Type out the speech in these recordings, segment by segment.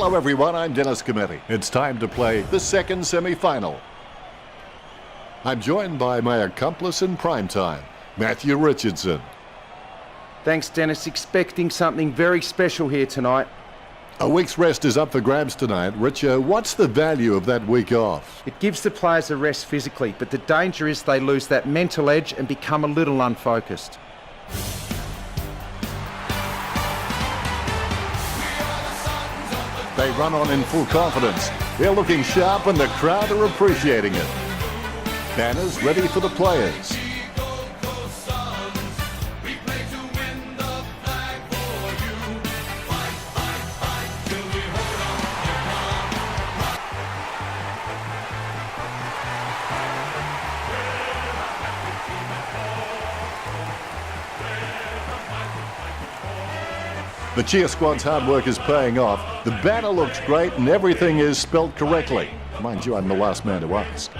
Hello everyone, I'm Dennis Cometti. It's time to play the second semi-final. I'm joined by my accomplice in primetime, Matthew Richardson. Thanks, Dennis. Expecting something very special here tonight. A week's rest is up for grabs tonight. Richo, what's the value of that week off? It gives the players a rest physically, but the danger is they lose that mental edge and become a little unfocused. They run on in full confidence. They're looking sharp and the crowd are appreciating it. Banners ready for the players. The cheer squad's hard work is paying off. The banner looks great and everything is spelt correctly. Mind you, I'm the last man to ask.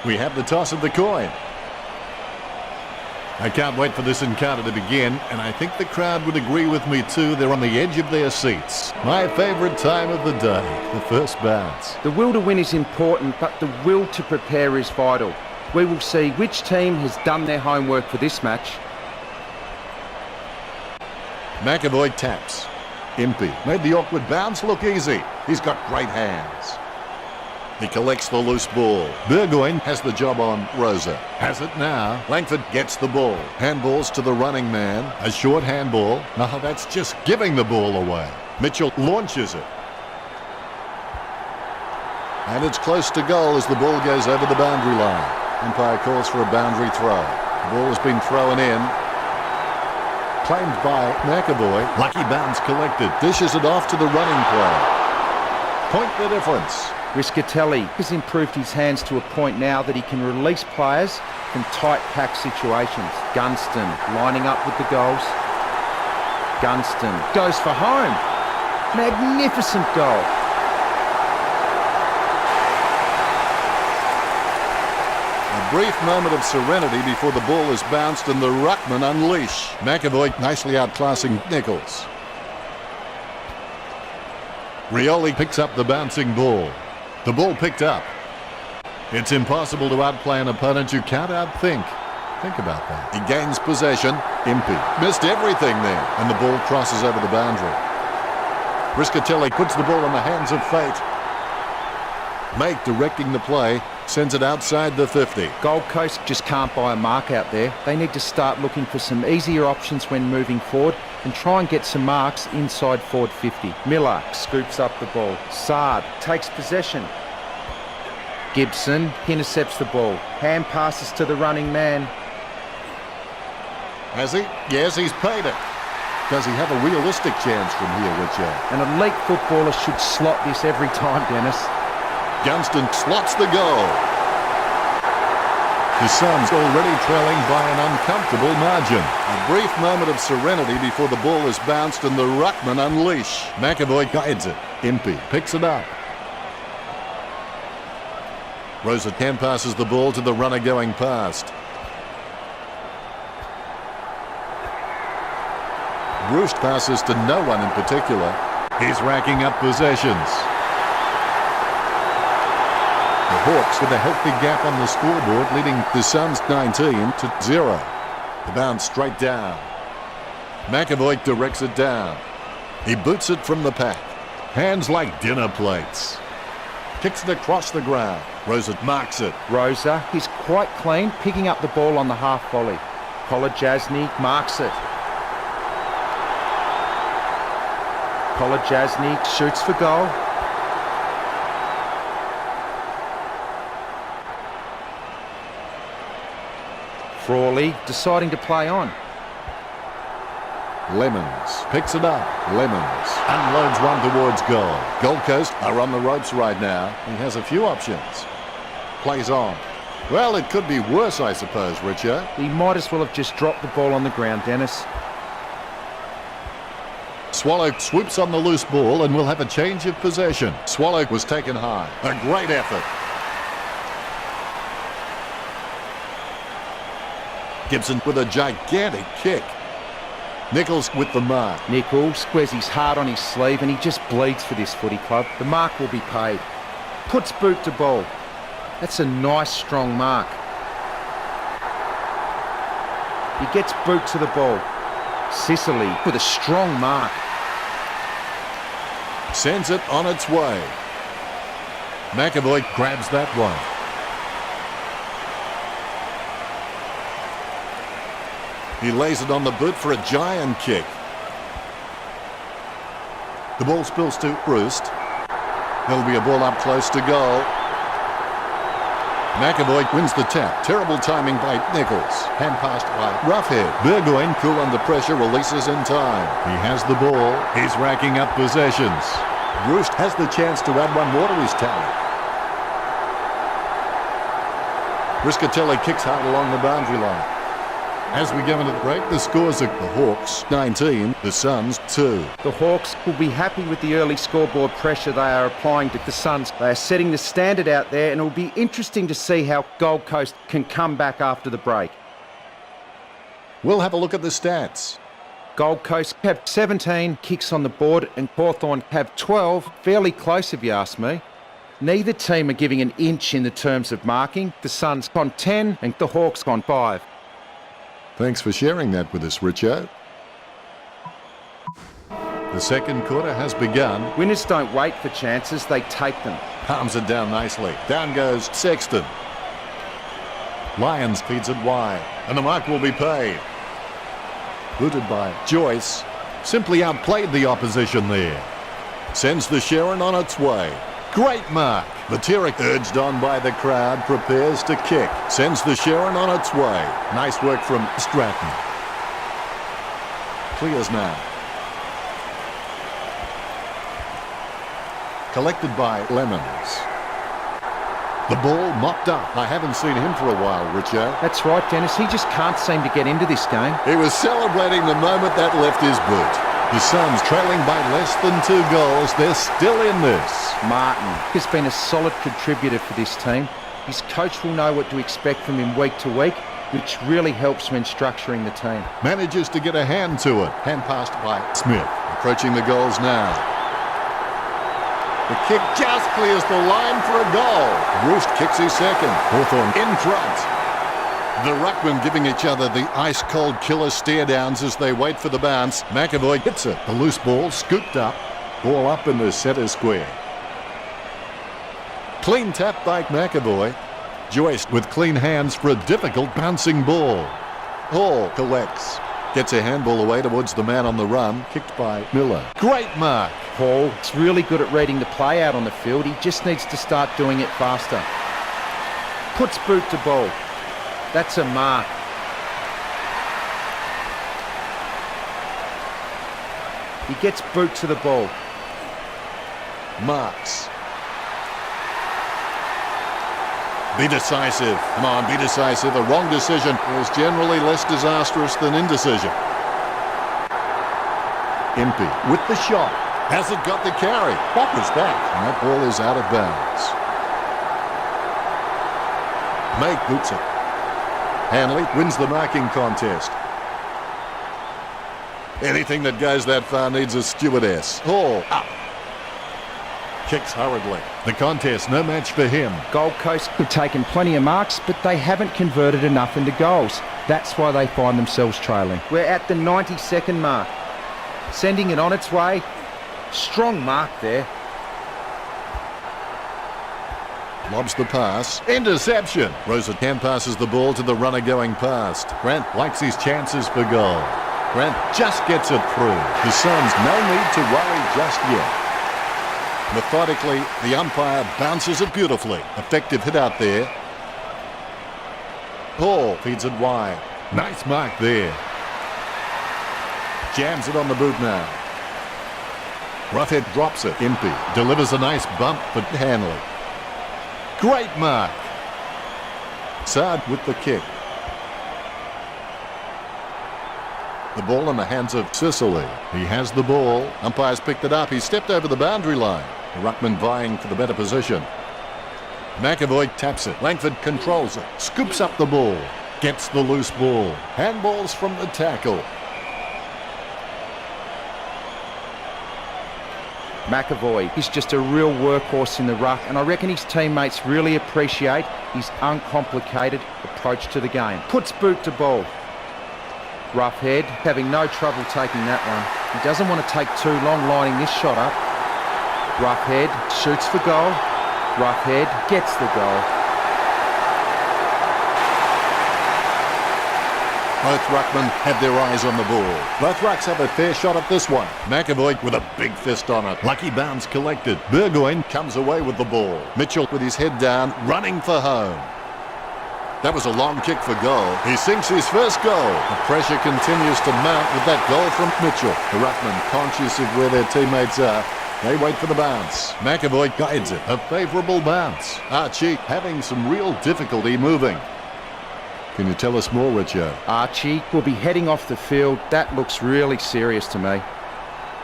We have the toss of the coin. I can't wait for this encounter to begin, and I think the crowd would agree with me too. They're on the edge of their seats. My favorite time of the day, the first bounce. The will to win is important, but the will to prepare is vital. We will see which team has done their homework for this match. McAvoy taps. Impey made the awkward bounce look easy. He's got great hands. He collects the loose ball. Burgoyne has the job on Rosa. Has it now. Langford gets the ball. Handballs to the running man. A short handball. No, that's just giving the ball away. Mitchell launches it. And it's close to goal as the ball goes over the boundary line. Umpire calls for a boundary throw. The ball has been thrown in. Claimed by McAvoy. Lucky bounce collected. Dishes it off to the running play. Point the difference. Riscatelli has improved his hands to a point now that he can release players from tight pack situations. Gunston lining up with the goals. Gunston goes for home. Magnificent goal. A brief moment of serenity before the ball is bounced and the ruckman unleash. McAvoy nicely outclassing Nichols. Rioli picks up the bouncing ball. The ball picked up. It's impossible to outplay an opponent you can't outthink. Think about that. He gains possession. Impey missed everything there, and the ball crosses over the boundary. Riscatelli puts the ball in the hands of fate. Make directing the play, sends it outside the 50. Gold Coast just can't buy a mark out there. They need to start looking for some easier options when moving forward and try and get some marks inside forward 50. Miller scoops up the ball. Saad takes possession. Gibson intercepts the ball. Hand passes to the running man. Has he? Yes, he's paid it. Does he have a realistic chance from here, Richard? An elite footballer should slot this every time, Dennis. Gunston slots the goal. The Suns already trailing by an uncomfortable margin. A brief moment of serenity before the ball is bounced and the ruckman unleash. McAvoy guides it. Impey picks it up. Rosa hand passes the ball to the runner going past. Roost passes to no one in particular. He's racking up possessions. The Hawks with a healthy gap on the scoreboard, leading the Suns 19-0. The bounce straight down. McAvoy directs it down. He boots it from the pack. Hands like dinner plates. Kicks it across the ground. Rosa marks it. Rosa, he's quite clean, picking up the ball on the half volley. Kolajasny marks it. Kolajasny shoots for goal. Frawley deciding to play on. Lemons picks it up. Lemons unloads one towards goal. Gold Coast are on the ropes right now. He has a few options. Plays on. Well, it could be worse, I suppose, Richard. He might as well have just dropped the ball on the ground, Dennis. Swallow swoops on the loose ball and will have a change of possession. Swallow was taken high. A great effort. Gibson with a gigantic kick. Nichols with the mark. Nichols wears his heart on his sleeve and he just bleeds for this footy club. The mark will be paid. Puts boot to ball. That's a nice strong mark. He gets boot to the ball. Sicily with a strong mark. Sends it on its way. McAvoy grabs that one. He lays it on the boot for a giant kick. The ball spills to Roost. There'll be a ball up close to goal. McAvoy wins the tap. Terrible timing by Nichols. Hand passed by Roughhead. Burgoyne, cool under pressure, releases in time. He has the ball. He's racking up possessions. Roost has the chance to add one more to his tally. Riscatelli kicks hard along the boundary line. As we go into the break, the scores are the Hawks 19, the Suns 2. The Hawks will be happy with the early scoreboard pressure they are applying to the Suns. They are setting the standard out there, and it will be interesting to see how Gold Coast can come back after the break. We'll have a look at the stats. Gold Coast have 17 kicks on the board and Hawthorn have 12, fairly close if you ask me. Neither team are giving an inch in the terms of marking. The Suns on 10 and the Hawks on 5. Thanks for sharing that with us, Richard. The second quarter has begun. Winners don't wait for chances, they take them. Palms it down nicely. Down goes Sexton. Lyons feeds it wide, and the mark will be paid. Booted by Joyce. Simply outplayed the opposition there. Sends the Sharon on its way. Great mark. Vatira, urged on by the crowd, prepares to kick. Sends the Sharon on its way. Nice work from Stratton. Clears now. Collected by Lemons. The ball mopped up. I haven't seen him for a while, Richard. That's right, Dennis. He just can't seem to get into this game. He was celebrating the moment that left his boot. The Suns trailing by less than 2 goals. They're still in this. Martin has been a solid contributor for this team. His coach will know what to expect from him week to week, which really helps when structuring the team. Manages to get a hand to it. Hand passed by Smith. Approaching the goals now. The kick just clears the line for a goal. Roost kicks his second. Hawthorn in front. The ruckmen giving each other the ice-cold killer stare-downs as they wait for the bounce. McAvoy hits it. The loose ball scooped up. Ball up in the centre square. Clean tap by McAvoy. Joyce with clean hands for a difficult bouncing ball. Hall collects. Gets a handball away towards the man on the run. Kicked by Miller. Great mark. Hall is really good at reading the play out on the field. He just needs to start doing it faster. Puts boot to ball. That's a mark. He gets boot to the ball. Marks. Be decisive. Come on, be decisive. A wrong decision is generally less disastrous than indecision. Impey with the shot. Has it got the carry? What was that? And that ball is out of bounds. Make boots it. Hanley wins the marking contest. Anything that goes that far needs a stewardess. Hall up. Kicks hurriedly. The contest, no match for him. Gold Coast have taken plenty of marks, but they haven't converted enough into goals. That's why they find themselves trailing. We're at the 90-second mark. Sending it on its way. Strong mark there. Lobs the pass. Interception. Rosa passes the ball to the runner going past. Grant likes his chances for goal. Grant just gets it through. The Suns no need to worry just yet. Methodically, the umpire bounces it beautifully. Effective hit out there. Paul feeds it wide. Nice mark there. Jams it on the boot now. Roughhead drops it. Impey delivers a nice bump for Hanley. Great mark. Saad with the kick. The ball in the hands of Sicily. He has the ball. Umpire's picked it up. He stepped over the boundary line. The ruckman vying for the better position. McAvoy taps it. Langford controls it. Scoops up the ball. Gets the loose ball. Handballs from the tackle. McAvoy is just a real workhorse in the ruck, and I reckon his teammates really appreciate his uncomplicated approach to the game. Puts boot to ball. Roughhead having no trouble taking that one. He doesn't want to take too long lining this shot up. Roughhead shoots for goal. Roughhead gets the goal. Both ruckmen have their eyes on the ball. Both rucks have a fair shot at this one. McAvoy with a big fist on it. Lucky bounce collected. Burgoyne comes away with the ball. Mitchell with his head down, running for home. That was a long kick for goal. He sinks his first goal. The pressure continues to mount with that goal from Mitchell. The ruckmen, conscious of where their teammates are, they wait for the bounce. McAvoy guides it. A favourable bounce. Archie having some real difficulty moving. Can you tell us more, Richo? Archie will be heading off the field. That looks really serious to me.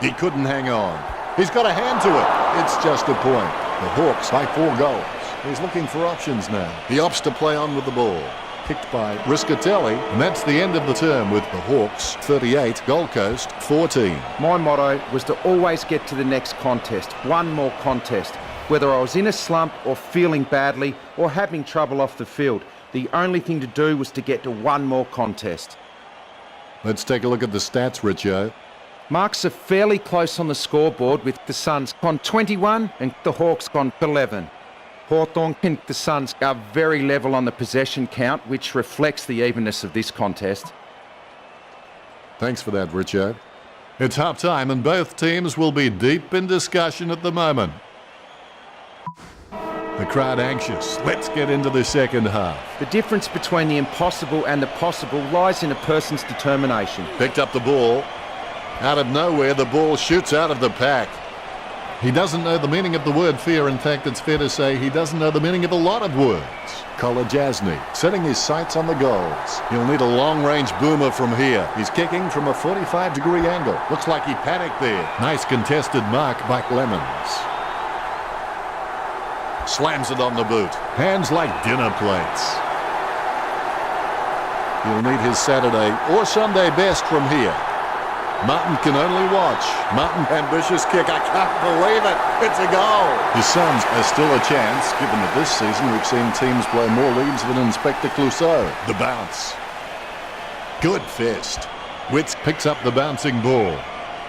He couldn't hang on. He's got a hand to it. It's just a point. The Hawks by 4 goals. He's looking for options now. He opts to play on with the ball. Kicked by Riscatelli. And that's the end of the term with the Hawks 38, Gold Coast 14. My motto was to always get to the next contest. One more contest. Whether I was in a slump or feeling badly or having trouble off the field. The only thing to do was to get to one more contest. Let's take a look at the stats, Richo. Marks are fairly close on the scoreboard with the Suns on 21 and the Hawks on 11. Hawthorn and the Suns are very level on the possession count, which reflects the evenness of this contest. Thanks for that, Richo. It's half time and both teams will be deep in discussion at the moment. The crowd anxious. Let's get into the second half. The difference between the impossible and the possible lies in a person's determination. Picked up the ball. Out of nowhere, the ball shoots out of the pack. He doesn't know the meaning of the word fear. In fact, it's fair to say he doesn't know the meaning of a lot of words. Kolajasny setting his sights on the goals. He'll need a long-range boomer from here. He's kicking from a 45-degree angle. Looks like he panicked there. Nice contested mark by Lemons. Slams it on the boot. Hands like dinner plates. He'll need his Saturday or Sunday best from here. Martin can only watch. Martin, ambitious kick. I can't believe it. It's a goal. The Suns are still a chance, given that this season we've seen teams blow more leads than Inspector Clouseau. The bounce. Good fist. Witz picks up the bouncing ball.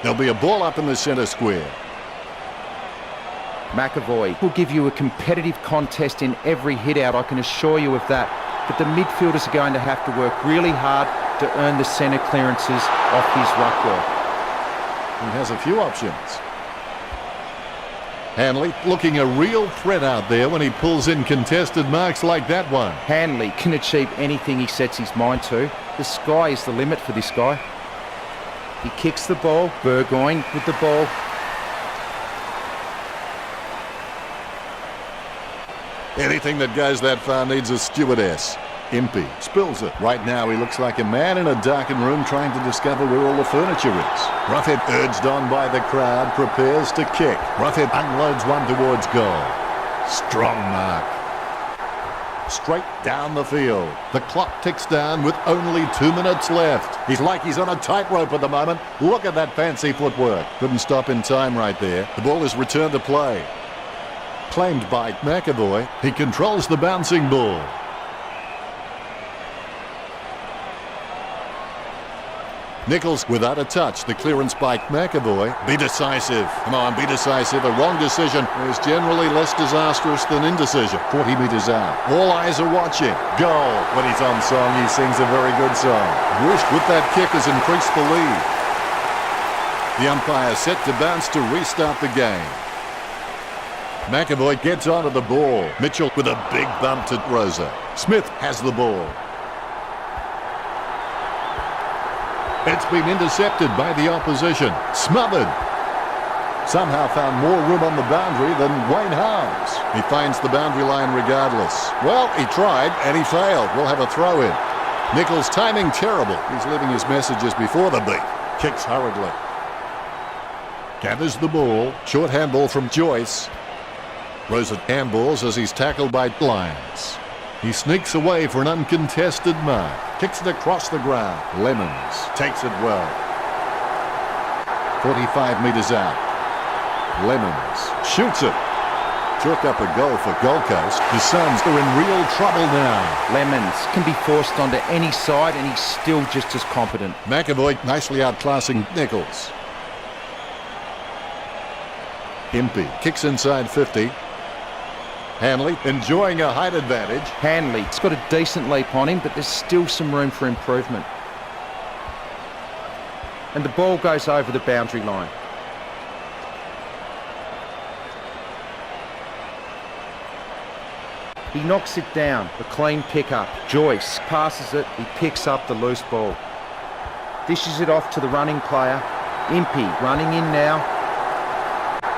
There'll be a ball up in the centre square. McAvoy will give you a competitive contest in every hit-out, I can assure you of that. But the midfielders are going to have to work really hard to earn the centre clearances off his ruck work. He has a few options. Hanley looking a real threat out there when he pulls in contested marks like that one. Hanley can achieve anything he sets his mind to. The sky is the limit for this guy. He kicks the ball. Burgoyne with the ball. Anything that goes that far needs a stewardess. Impey spills it. Right now he looks like a man in a darkened room trying to discover where all the furniture is. Roughhead, urged on by the crowd, prepares to kick. Roughhead unloads one towards goal. Strong mark. Straight down the field. The clock ticks down with only 2 minutes left. He's like he's on a tightrope at the moment. Look at that fancy footwork. Couldn't stop in time right there. The ball is returned to play. claimed by McAvoy. He controls the bouncing ball. Nichols without a touch. The clearance by McAvoy. Be decisive. Come on, be decisive. A wrong decision is generally less disastrous than indecision. 40 metres out. All eyes are watching. Goal. When he's on song, he sings a very good song. Woosh with that kick has increased the lead. The umpire set to bounce to restart the game. McAvoy gets onto the ball. Mitchell with a big bump to Rosa. Smith has the ball. It's been intercepted by the opposition. Smothered. Somehow found more room on the boundary than Wayne Harms. He finds the boundary line regardless. Well, he tried and he failed. We'll have a throw in. Nichols' timing terrible. He's leaving his messages before the beat. Kicks hurriedly. Gathers the ball. Short handball from Joyce. Rosa handballs as he's tackled by Lyons. He sneaks away for an uncontested mark. Kicks it across the ground. Lemons takes it well. 45 metres out. Lemons shoots it. Chalk up a goal for Gold Coast. The Suns are in real trouble now. Lemons can be forced onto any side and he's still just as competent. McAvoy nicely outclassing Nichols. Impey kicks inside 50. Hanley enjoying a height advantage. Hanley's got a decent leap on him, but there's still some room for improvement. And the ball goes over the boundary line. He knocks it down, a clean pickup. Joyce passes it, he picks up the loose ball. Dishes it off to the running player. Impey running in now.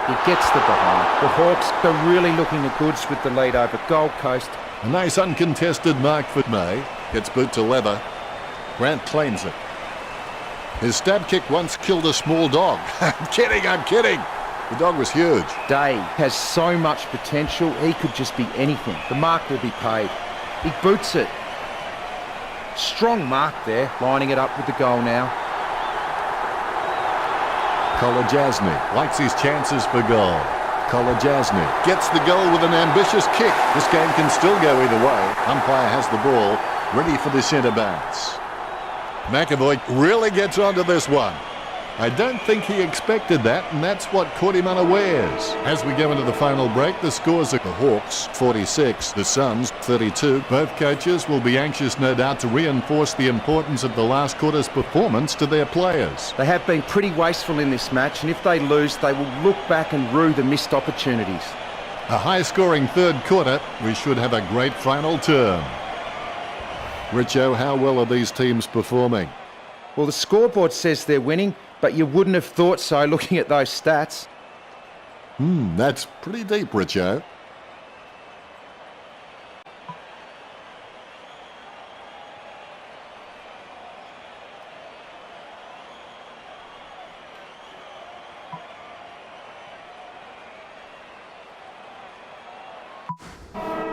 He gets the behind. The Hawks are really looking the goods with the lead over Gold Coast. A nice uncontested mark for May. Gets boot to leather. Grant claims it. His stab kick once killed a small dog. I'm kidding. The dog was huge. Day has so much potential, he could just be anything. The mark will be paid. He boots it. Strong mark there, lining it up with the goal now. Kolajasny likes his chances for goal. Kolajasny gets the goal with an ambitious kick. This game can still go either way. Umpire has the ball, ready for the centre bounce. McAvoy really gets onto this one. I don't think he expected that, and that's what caught him unawares. As we go into the final break, the scores are the Hawks 46, the Suns 32. Both coaches will be anxious, no doubt, to reinforce the importance of the last quarter's performance to their players. They have been pretty wasteful in this match, and if they lose, they will look back and rue the missed opportunities. A high-scoring third quarter. We should have a great final term. Richo, how well are these teams performing? Well, the scoreboard says they're winning, but you wouldn't have thought so looking at those stats. That's pretty deep, Richo.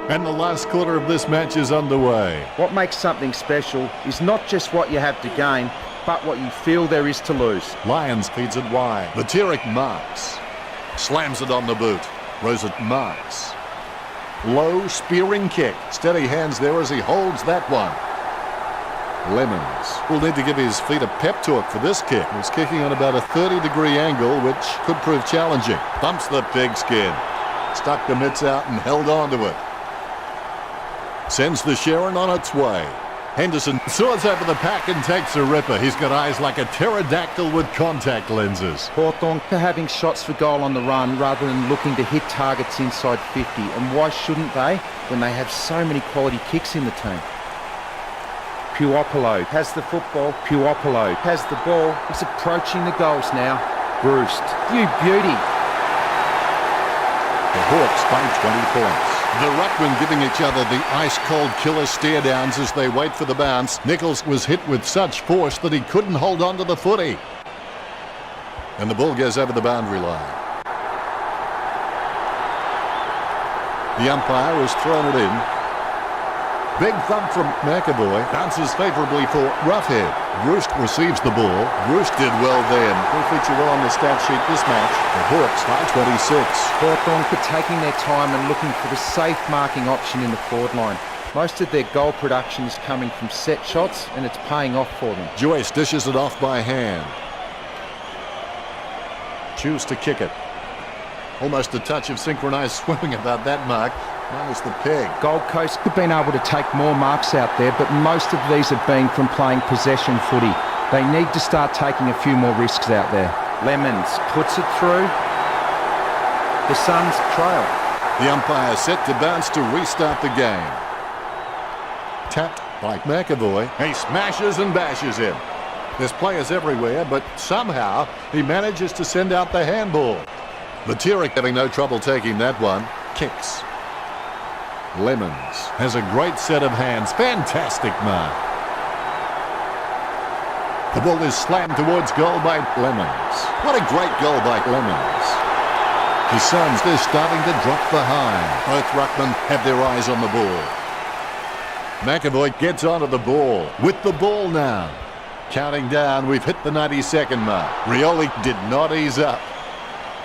And the last quarter of this match is underway. What makes something special is not just what you have to gain, but what you feel there is to lose. Lyons feeds it wide. Leteric marks. Slams it on the boot. Rosa marks. Low spearing kick. Steady hands there as he holds that one. Lemons will need to give his feet a pep talk for this kick. He's kicking on about a 30-degree angle, which could prove challenging. Bumps the pigskin. Stuck the mitts out and held on to it. Sends the Sharon on its way. Henderson soars over the pack and takes a ripper. He's got eyes like a pterodactyl with contact lenses. Hawthorn are having shots for goal on the run rather than looking to hit targets inside 50. And why shouldn't they when they have so many quality kicks in the team? Puopolo has the football. Puopolo has the ball. He's approaching the goals now. Bruce, you beauty. The Hawks by 20 points. The ruckmen giving each other the ice-cold killer stare-downs as they wait for the bounce. Nichols was hit with such force that he couldn't hold on to the footy. And the ball goes over the boundary line. The umpire has thrown it in. Big thump from McAvoy. Bounces favourably for Roughhead. Roost receives the ball. Roost did well then. Will feature well on the stat sheet this match. The Hawks by 26. Hawthorn for taking their time and looking for the safe marking option in the forward line. Most of their goal production is coming from set shots, and it's paying off for them. Joyce dishes it off by hand. Choose to kick it. Almost a touch of synchronised swimming about that mark. Minus the peg. Gold Coast have been able to take more marks out there, but most of these have been from playing possession footy. They need to start taking a few more risks out there. Lemons puts it through. The Suns trail. The umpire set to bounce to restart the game. Tapped by McAvoy. He smashes and bashes him. There's players everywhere, but somehow he manages to send out the handball. Matera having no trouble taking that one. Kicks. Lemons has a great set of hands. Fantastic mark. The ball is slammed towards goal by Lemons. What a great goal by Lemons. The Suns, they're starting to drop behind. Both ruckmen have their eyes on the ball. McAvoy gets onto the ball. With the ball now. Counting down, we've hit the 90-second mark. Rioli did not ease up.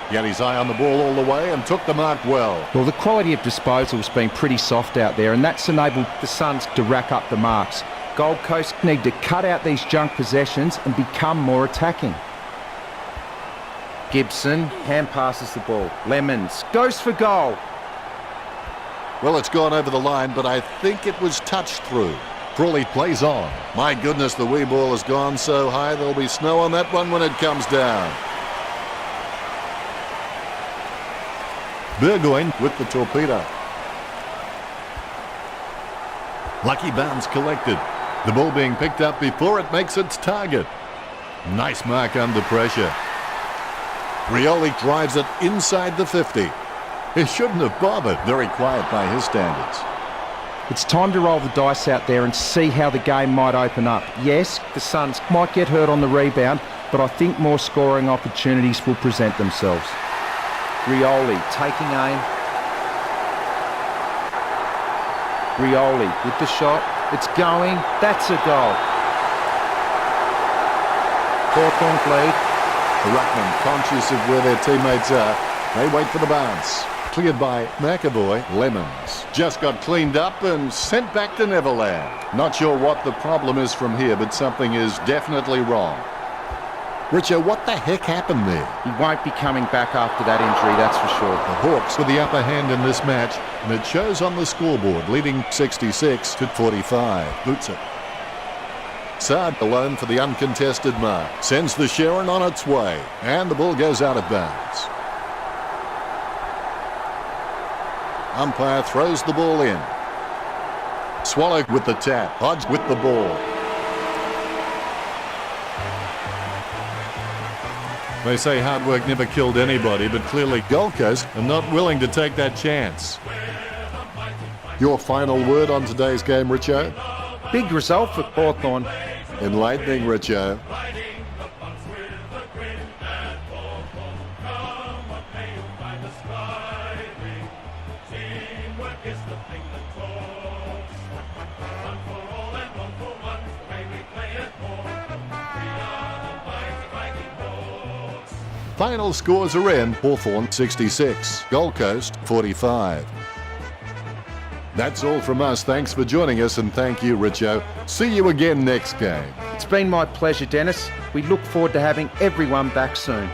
He had his eye on the ball all the way and took the mark well. Well, the quality of disposal has been pretty soft out there, and that's enabled the Suns to rack up the marks. Gold Coast need to cut out these junk possessions and become more attacking. Gibson hand passes the ball. Lemons goes for goal. Well, it's gone over the line, but I think it was touched through. Crawley plays on. My goodness, the wee ball has gone so high, there'll be snow on that one when it comes down. Burgoyne with the torpedo. Lucky bounce collected. The ball being picked up before it makes its target. Nice mark under pressure. Rioli drives it inside the 50. He shouldn't have bothered. Very quiet by his standards. It's time to roll the dice out there and see how the game might open up. Yes, the Suns might get hurt on the rebound, but I think more scoring opportunities will present themselves. Rioli taking aim. Rioli with the shot. It's going. That's a goal. Hawthorn lead. The ruckmen, conscious of where their teammates are, they wait for the bounce. Cleared by McAvoy. Lemons just got cleaned up and sent back to Neverland. Not sure what the problem is from here, but something is definitely wrong. Richo, what the heck happened there? He won't be coming back after that injury, that's for sure. The Hawks with the upper hand in this match, and it shows on the scoreboard, leading 66-45. Boots it. Saad alone for the uncontested mark. Sends the Sharon on its way, and the ball goes out of bounds. Umpire throws the ball in. Swallow with the tap. Hodge with the ball. They say hard work never killed anybody, but clearly Gold Coast are not willing to take that chance. Your final word on today's game, Richo? Big result for Hawthorn. Enlightening, Richo. Final scores are in. Hawthorn 66, Gold Coast 45. That's all from us. Thanks for joining us, and thank you, Richo. See you again next game. It's been my pleasure, Dennis. We look forward to having everyone back soon.